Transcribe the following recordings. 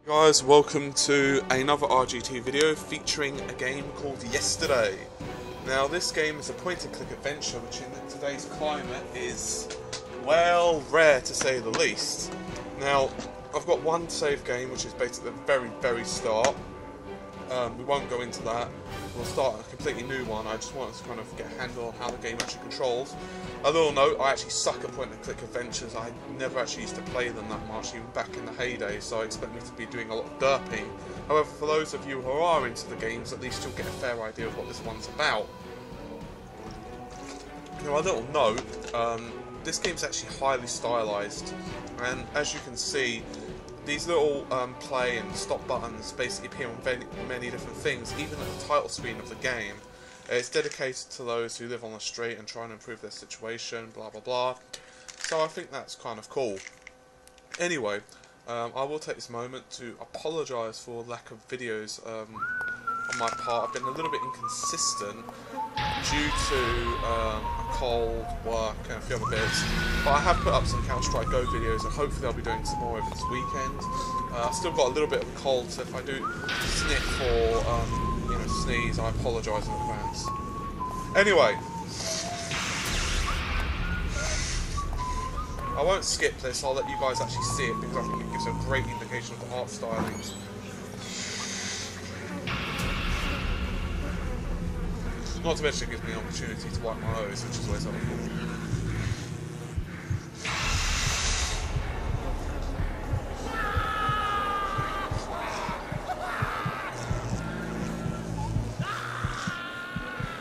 Guys, welcome to another RGT video featuring a game called Yesterday. Now this game is a point-and-click adventure which in today's climate is, well, rare to say the least. Now, I've got one save game which is basically the very start. We won't go into that. We'll start a completely new one. I just wanted to kind of get a handle on how the game actually controls. A little note, I actually suck at point-and-click adventures. I never actually used to play them that much, even back in the heyday, so I expect me to be doing a lot of derping. However, for those of you who are into the games, at least you'll get a fair idea of what this one's about. Now, a little note, this game's actually highly stylised, and as you can see, these little play and stop buttons basically appear on many different things, even at the title screen of the game. It's dedicated to those who live on the street and try and improve their situation, blah blah blah. So I think that's kind of cool. Anyway, I will take this moment to apologise for lack of videos on my part. I've been a little bit inconsistent due to a cold, work and a few other bits, but I have put up some Counter-Strike Go videos and hopefully I'll be doing some more over this weekend. I've still got a little bit of a cold, so if I do sniff or sneeze, I apologise in advance. Anyway, I won't skip this, I'll let you guys actually see it because I think it gives a great indication of the art stylings. Not to mention it gives me an opportunity to wipe my nose, which is always helpful.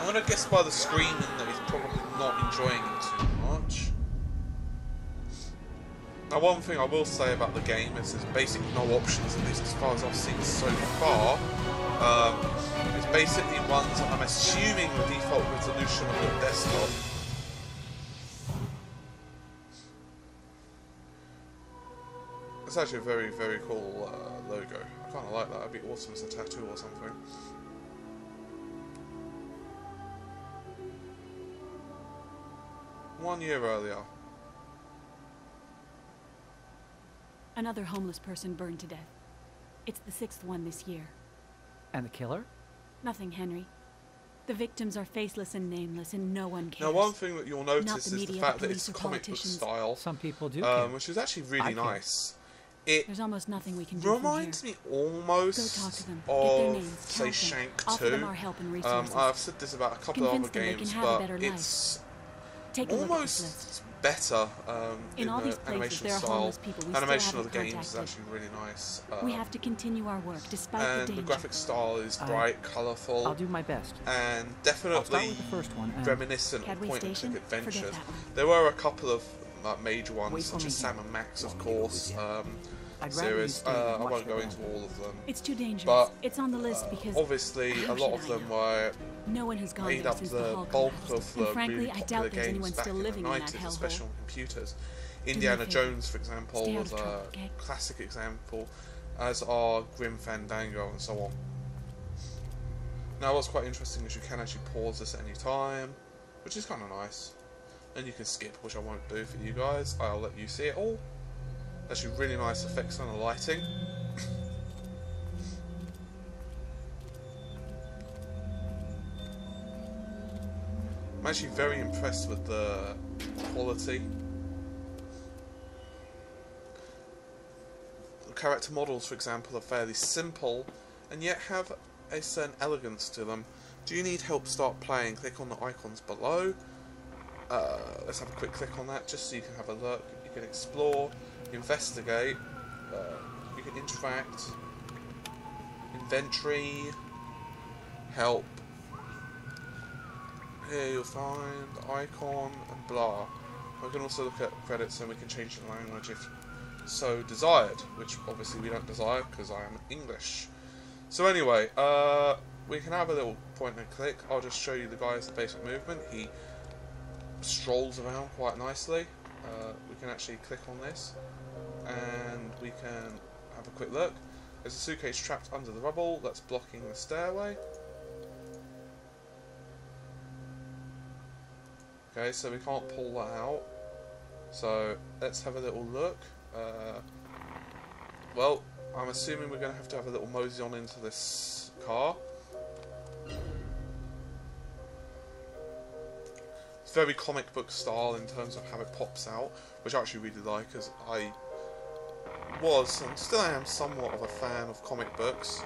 I'm going to guess by the screaming that he's probably not enjoying it too much. Now one thing I will say about the game is there's basically no options, at least as far as I've seen so far. It basically runs, I'm assuming, the default resolution of your desktop. It's actually a very cool logo. I kind of like that. It'd be awesome as a tattoo or something. One year earlier. Another homeless person burned to death. It's the 6th one this year. And the killer? Nothing, Henry. The victims are faceless and nameless, and no one cares. Now, one thing that you'll notice is the fact that it's or comic book style. Some people do, which is actually really nice. There's almost nothing we can do. Reminds me almost Go talk to them. of, Get their names, say, Shank 2. Offer them our help and resources. I've said this about a couple of other games, but it's almost better in the animation style. Animation of the games is actually really nice. We have to continue our work despite the danger. And the graphic style is bright, colourful. I'll do my best. And definitely the first one, reminiscent of point-and-click adventures. There were a couple of major ones, such as Sam and Max, of course. Series. I won't go into all of them. It's too dangerous. But it's on the list because obviously a lot of them were made up the bulk of the really popular games back in the 90s, especially on computers. Indiana Jones, for example, was a classic example, as are Grim Fandango and so on. Now what's quite interesting is you can actually pause this at any time, which is kind of nice. And you can skip, which I won't do for you guys. I'll let you see it all. Actually really nice effects on the lighting. I'm actually very impressed with the quality. The character models, for example, are fairly simple and yet have a certain elegance to them. Do you need help start playing? Click on the icons below. Let's have a quick click on that just so you can have a look. You can explore, investigate, you can interact, inventory, help. Here you'll find the icon and blah. We can also look at credits and we can change the language if so desired, which obviously we don't desire because I am English. So anyway, we can have a little point and click. I'll just show you the guy's basic movement. He strolls around quite nicely. We can actually click on this and we can have a quick look. There's a suitcase trapped under the rubble that's blocking the stairway. Okay, so we can't pull that out. So let's have a little look. Well, I'm assuming we're going to have a little mosey on into this car. It's very comic book style in terms of how it pops out, which I actually really like, as I was and still am somewhat of a fan of comic books.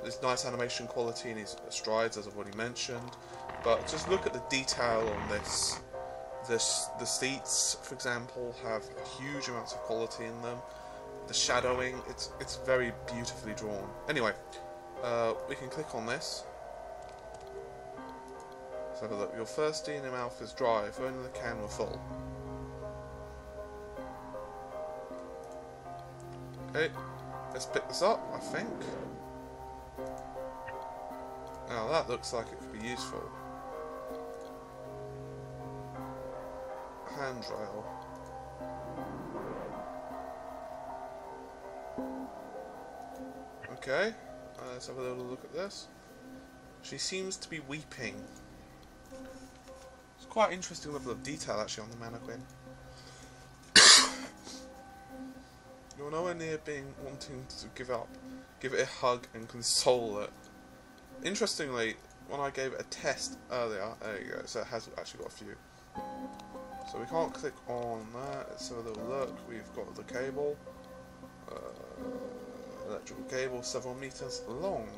There's nice animation quality in his strides, as I've already mentioned, but just look at the detail on this. The seats, for example, have huge amounts of quality in them. The shadowing, it's very beautifully drawn. Anyway, we can click on this. Let's have a look. Your first D in your mouth is dry, if only the can were full. Okay, let's pick this up, I think. Now that looks like it could be useful. Handrail. Okay, let's have a little look at this. She seems to be weeping. It's quite an interesting level of detail actually on the mannequin. You're nowhere near wanting to give it a hug and console it. Interestingly, when I gave it a test earlier, there you go, so it has actually got a few. So we can't click on that. Let's have a little look. We've got the cable. Electrical cable, several meters long.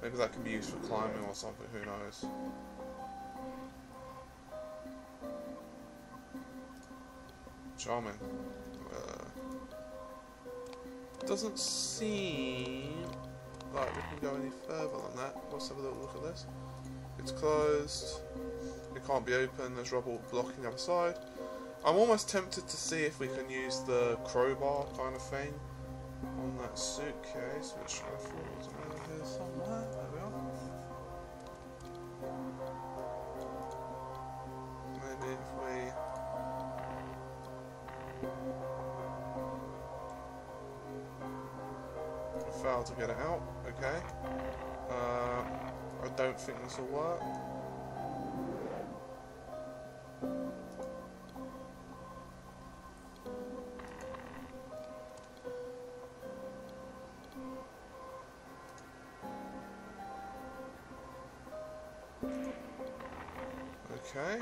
Maybe that can be used for climbing or something, who knows. Charming. Doesn't seem like we can go any further than that. Let's have a little look at this. It's closed. It can't be opened. There's rubble blocking the other side. I'm almost tempted to see if we can use the crowbar kind of thing on that suitcase, which I thought was around here somewhere. There we are. Maybe if we... fail to get it out. Okay. I don't think this will work. Okay.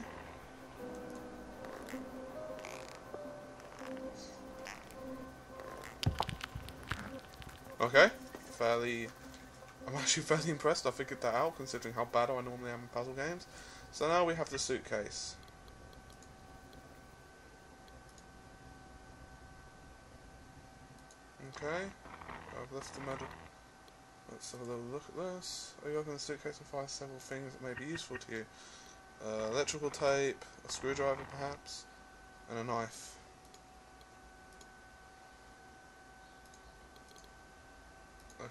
Okay. I'm actually fairly impressed I figured that out, considering how bad I normally am in puzzle games. So now we have the suitcase. Okay. I've left the medal. Let's have a little look at this. You open the suitcase and find several things that may be useful to you. Electrical tape, a screwdriver perhaps, and a knife.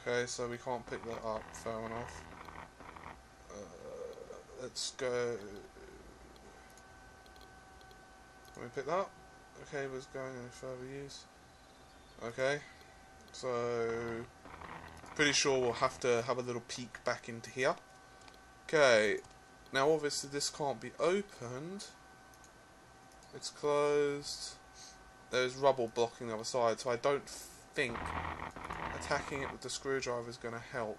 Okay, so we can't pick that up, fair enough. Let's go... Can we pick that up? Okay, was going any further use. Okay, so... pretty sure we'll have to have a little peek back into here. Okay, now obviously this can't be opened. It's closed. There's rubble blocking the other side, so I don't think attacking it with the screwdriver is going to help.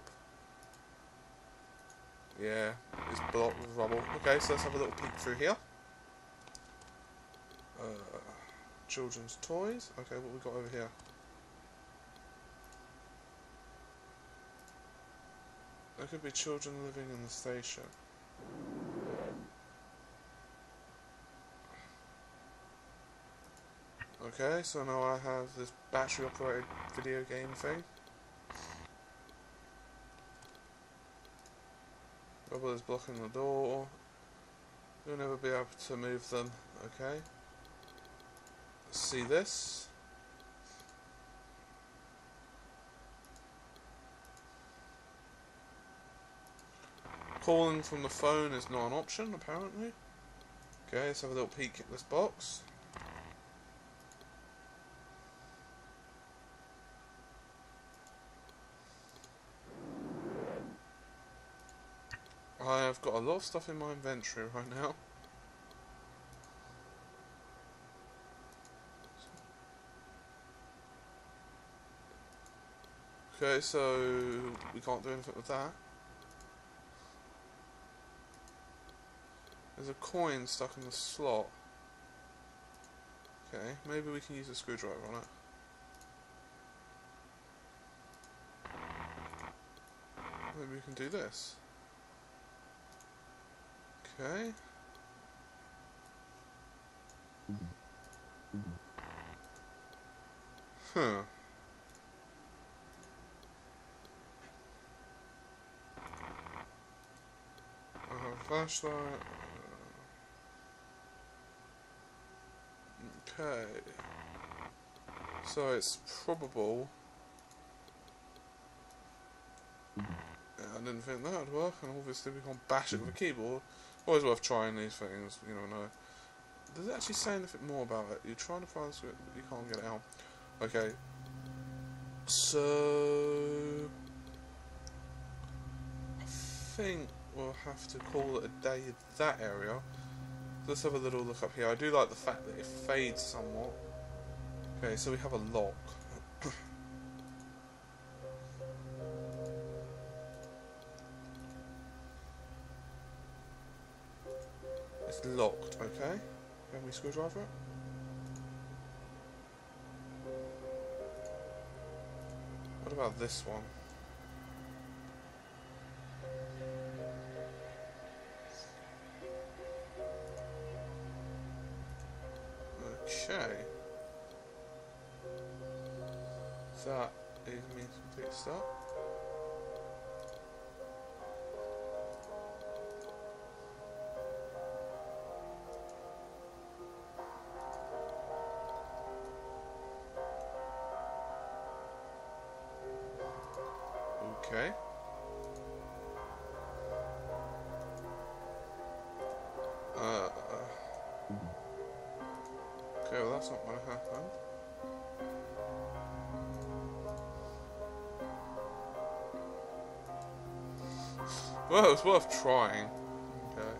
Yeah, it's blocked with rubble. Okay, so let's have a little peek through here. Children's toys. Okay, what we got over here? There could be children living in the station. Okay, so now I have this battery operated video game thing. Rubble is blocking the door. You'll never be able to move them. Okay. Let's see this. Calling from the phone is not an option, apparently. Okay, let's have a little peek at this box. I have got a lot of stuff in my inventory right now. Okay, so we can't do anything with that. There's a coin stuck in the slot. Okay, maybe we can use a screwdriver on it. Maybe we can do this. Okay. Huh. I have a flashlight. Okay. So it's probable. Yeah, I didn't think that would work, and obviously we can't bash it with a keyboard. Always worth trying these things, you never know. Does it actually say anything more about it? You're trying to find the script, but you can't get it out. Okay. So I think we'll have to call it a day in that area. Let's have a little look up here. I do like the fact that it fades somewhat. Okay, so we have a lock. It's locked, okay. Can we screwdriver it? What about this one? Okay. That is me complete start. Okay. Okay, well that's not going to happen. Well, it's worth trying. Okay.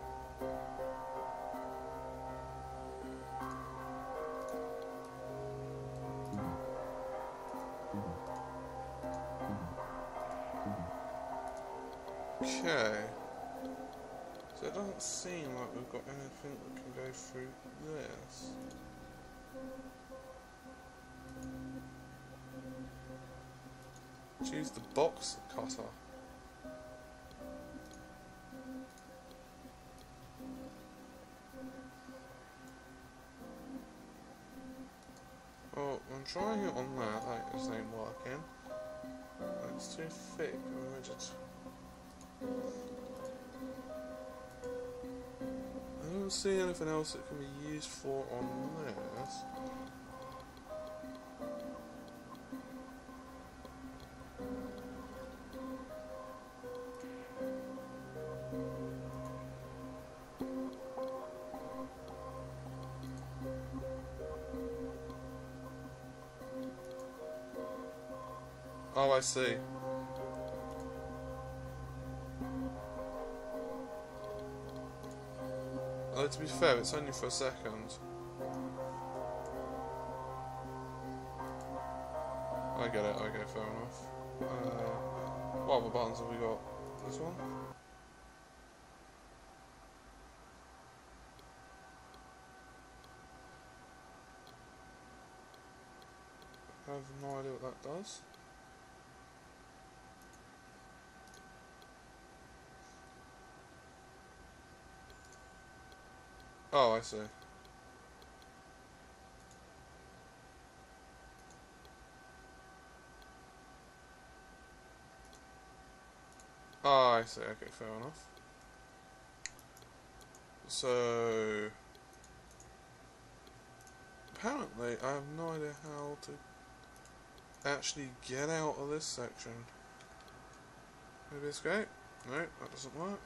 Okay. So it doesn't seem like we've got anything that can go through this. Choose the box cutter. Well, I'm trying it on that, that just ain't working. It's too thick and rigid. I don't see anything else that can be used for on this. Oh, I see. To be fair, it's only for a second. I get it, okay, fair enough. What other buttons have we got? This one? I have no idea what that does. Oh, I see. Oh, I see. Okay, fair enough. So apparently, I have no idea how to actually get out of this section. Maybe escape? No, that doesn't work.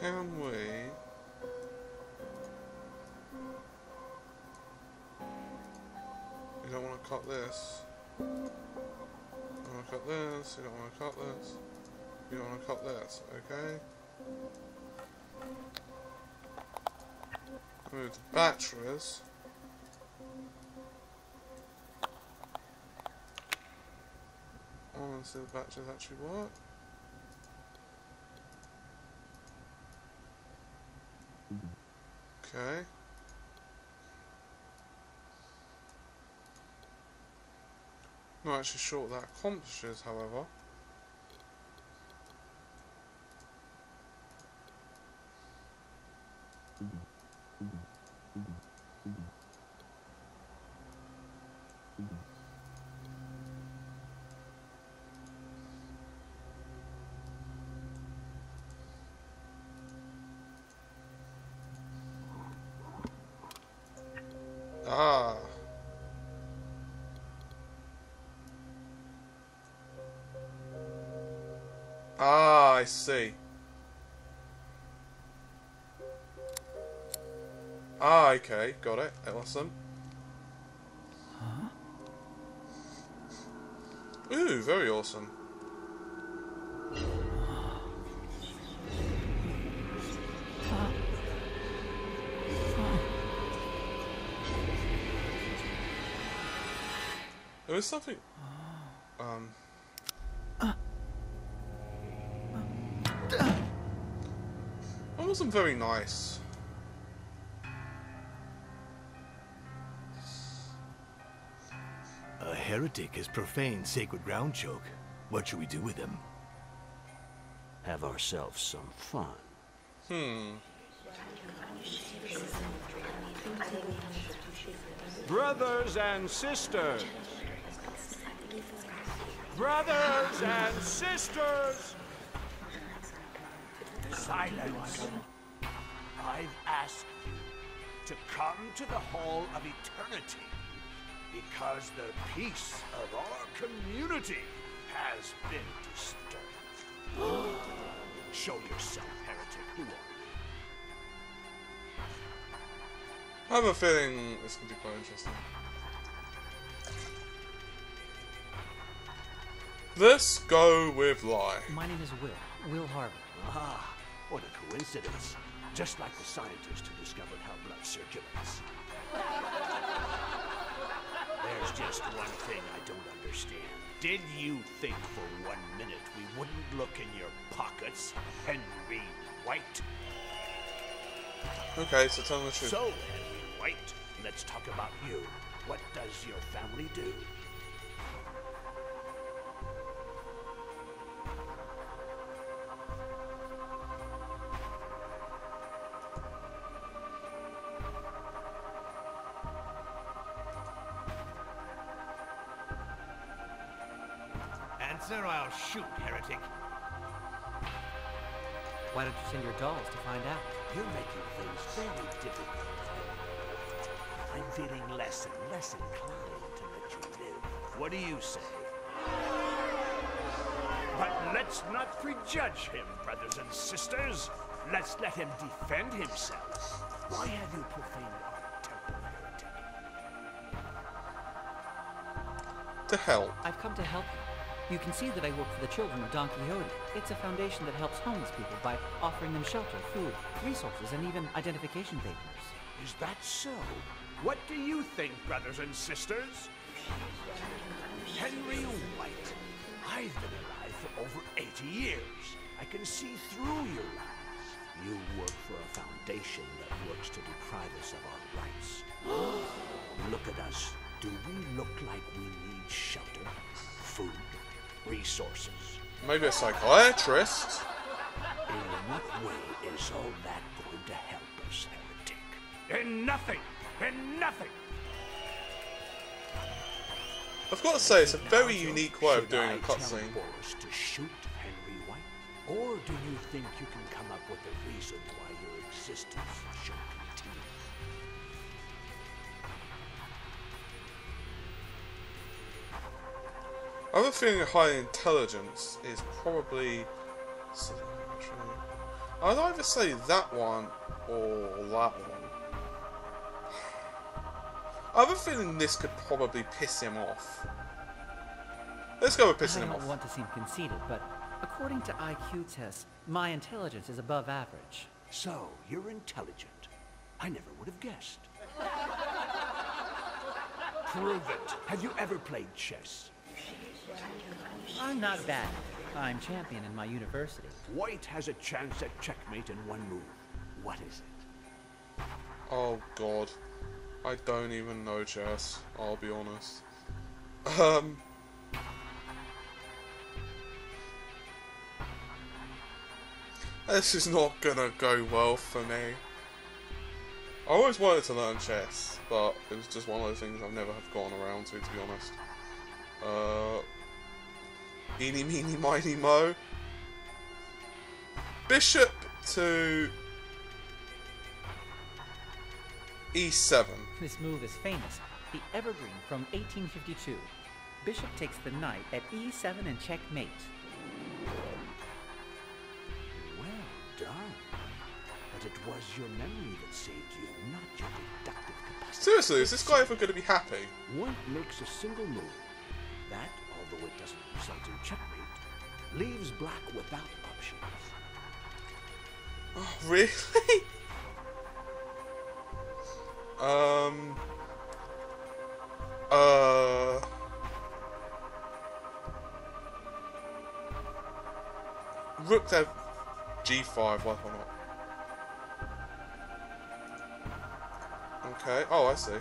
Can we... You don't want to cut this. You don't want to cut this. You don't want to cut this. You don't want to cut this. Okay. Move the batteries. I want to see the batteries actually work. Okay. Not actually sure what that accomplishes, however. Ah. Ah, I see. Ah, okay, got it. Awesome. Huh? Ooh, very awesome. There was something. That wasn't very nice. A heretic has profaned sacred ground, Choke. What should we do with him? Have ourselves some fun. Brothers and sisters! Brothers and sisters! Silence! I've asked you to come to the Hall of Eternity because the peace of our community has been disturbed. Show yourself, heretic. Who are you? I have a feeling this could be quite interesting. Let's go with lie. My name is Will Harvey. Ah, what a coincidence. Just like the scientist who discovered how blood circulates. There's just one thing I don't understand. Did you think for 1 minute we wouldn't look in your pockets, Henry White? Okay, so tell me the truth. So, Henry White, let's talk about you. What does your family do? Answer or I'll shoot, heretic. Why don't you send your dolls to find out? You're making things very difficult. I'm feeling less and less inclined to let you live. What do you say? But let's not prejudge him, brothers and sisters. Let's let him defend himself. Why have you profaned our temple, heretic? To help. I've come to help you. You can see that I work for the children of Don Quixote. It's a foundation that helps homeless people by offering them shelter, food, resources, and even identification papers. Is that so? What do you think, brothers and sisters? Henry White, I've been alive for over 80 years. I can see through your lies. You work for a foundation that works to deprive us of our rights. Look at us. Do we look like we need shelter, food, resources? Maybe a psychiatrist. In what way is all that going to help us, heretic? In nothing! In nothing! I've got to say, it's a very unique way of Should doing I a tell cutscene. Boris to shoot Henry White? Or do you think you can come up with a reason why your existence should continue? I have a feeling high intelligence is probably... I'd either say that one or that one. I have a feeling this could probably piss him off. Let's go with pissing him I off. don't want to seem conceited, but according to IQ tests, my intelligence is above average. So, you're intelligent. I never would have guessed. Prove it. Have you ever played chess? I'm not bad. I'm champion in my university. White has a chance at checkmate in one move. What is it? Oh god. I don't even know chess, I'll be honest. This is not gonna go well for me. I always wanted to learn chess, but it was just one of those things I've never have gone around to be honest. Eeny, meeny, miny, mo. Bishop to E7. This move is famous. The evergreen from 1852. Bishop takes the knight at E7 and checkmate. Well done. But it was your memory that saved you, not your deductive capacity. Seriously, is this guy ever going to be happy? White makes a single move. That, although it doesn't result in checkmate, leaves black without options. Oh, really? Rook to G5, why not? Okay, oh I see.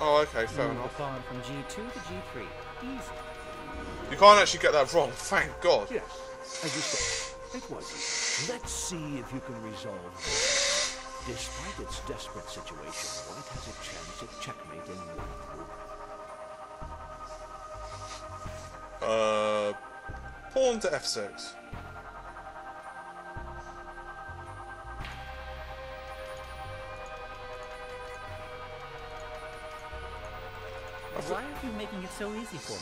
Oh okay, fair enough. Pawn from G2 to G3. Easy. You can't actually get that wrong, thank God. Yes, as you said, it was easy. Let's see if you can resolve this. Despite its desperate situation, White has a chance at checkmate in one move. Pawn to F6. Why are you making it so easy for me?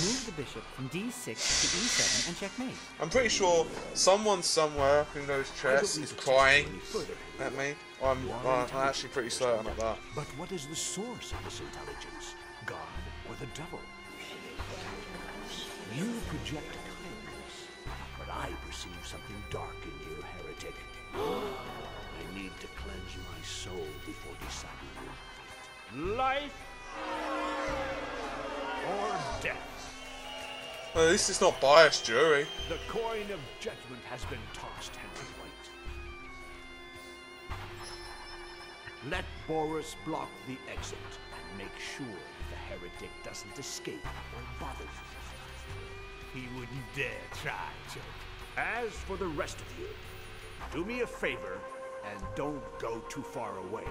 Move the bishop from D6 to E7 and checkmate. I'm pretty sure someone somewhere who knows chess is crying at me. I'm actually pretty certain of that. But what is the source of this intelligence? God or the devil? You project kindness, but I perceive something dark in you, heretic. I need to cleanse my soul before deciding your fate. Life or death? At least it's not biased, jury. The coin of judgment has been tossed, Henry White. Let Boris block the exit and make sure the heretic doesn't escape or bother you. He wouldn't dare try, Chuck. As for the rest of you, do me a favor and don't go too far away.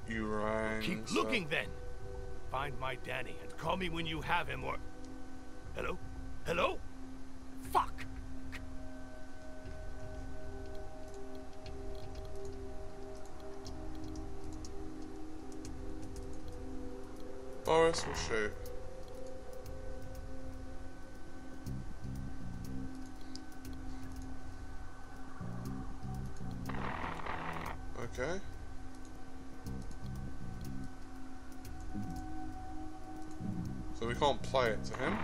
You rang. Keep looking then. Find my Danny and call me when you have him or... Hello? Hello? Fuck! Boris will shoot. Okay. So we can't play it to him.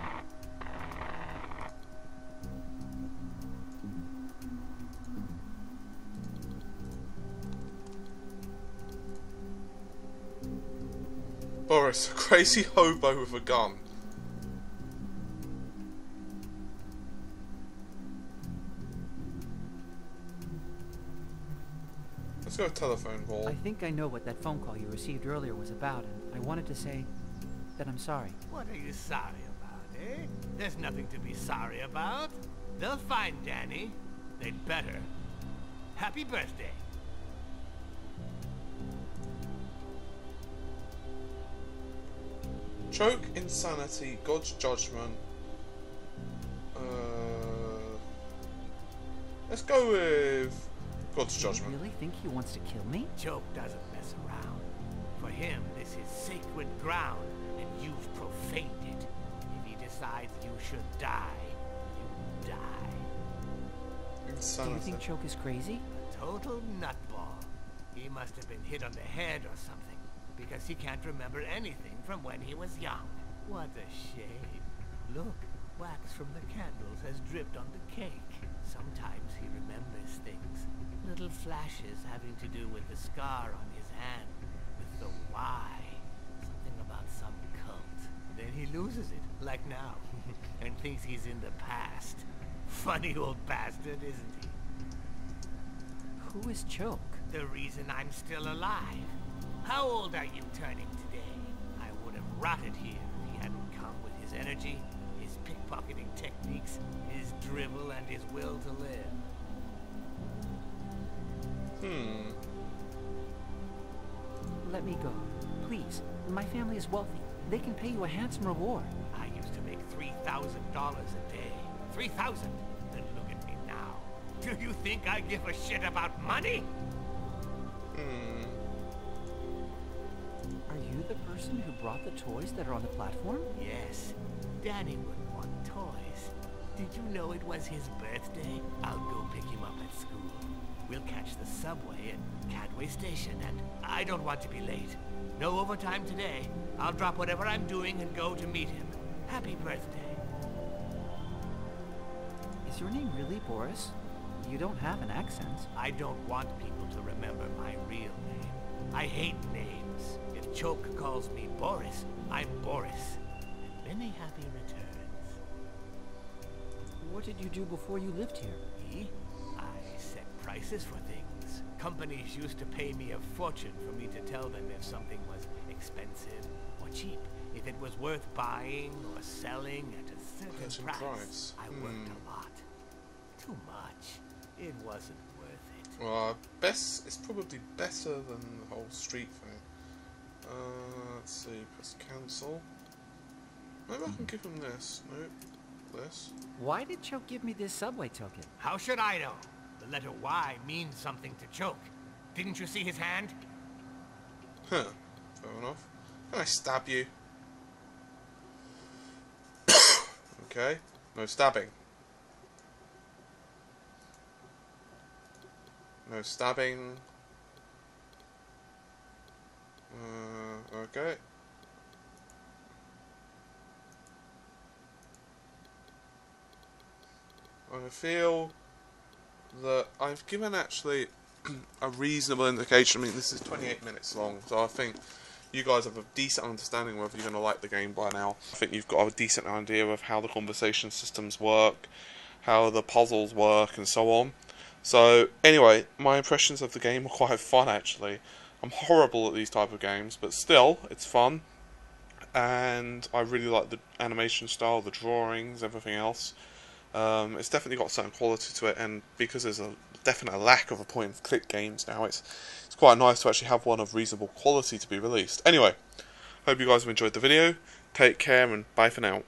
Boris, a crazy hobo with a gun. Let's go telephone call. I think I know what that phone call you received earlier was about, and I wanted to say that I'm sorry. What are you sorry about, eh? There's nothing to be sorry about. They'll find Danny. They'd better. Happy birthday. Choke, insanity, God's judgment. Let's go with God's Do you judgment. really think he wants to kill me? Choke doesn't mess around. For him, this is sacred ground, and you've profaned it. If he decides you should die, you die. Do you Insanity. think Choke is crazy? Total nutball. He must have been hit on the head or something, because he can't remember anything from when he was young. What a shame. Look, wax from the candles has dripped on the cake. Sometimes he remembers things. Little flashes having to do with the scar on his hand, with the Y. Something about some cult. Then he loses it, like now, and thinks he's in the past. Funny old bastard, isn't he? Who is Choke? The reason I'm still alive. How old are you turning today? I would have rotted here if he hadn't come with his energy, his pickpocketing techniques, his drivel, and his will to live. Let me go. Please. My family is wealthy. They can pay you a handsome reward. I used to make $3,000 a day. 3,000? And look at me now. Do you think I give a shit about money? Are you the person who brought the toys that are on the platform? Yes. Danny would want toys. Did you know it was his birthday? I'll go pick him up at school. We'll catch the subway at Cadway Station, and I don't want to be late. No overtime today. I'll drop whatever I'm doing and go to meet him. Happy birthday. Is your name really Boris? You don't have an accent. I don't want people to remember my real name. I hate names. If Choke calls me Boris, I'm Boris. And many happy returns. What did you do before you lived here? Me? I set prices for things. Companies used to pay me a fortune for me to tell them if something was expensive or cheap. If it was worth buying or selling at a certain price. I worked a lot. Too much. It wasn't worth it. Well, it's probably better than the whole street thing. Let's see, press cancel. Maybe I can give him this. Nope. This. Why did Choke give me this subway token? How should I know? The letter Y means something to Choke. Didn't you see his hand? Huh. Fair enough. Can I stab you? Okay. No stabbing. No stabbing. Okay. I feel that I've given actually a reasonable indication. I mean, this is 28 minutes long, so I think you guys have a decent understanding whether you're going to like the game by now. I think you've got a decent idea of how the conversation systems work, how the puzzles work, and so on. So, anyway, my impressions of the game are quite fun, actually. I'm horrible at these type of games, but still, it's fun. And I really like the animation style, the drawings, everything else. It's definitely got a certain quality to it, and because there's a definite lack of a point-and-click games now, it's quite nice to actually have one of reasonable quality to be released. Anyway, hope you guys have enjoyed the video. Take care, and bye for now.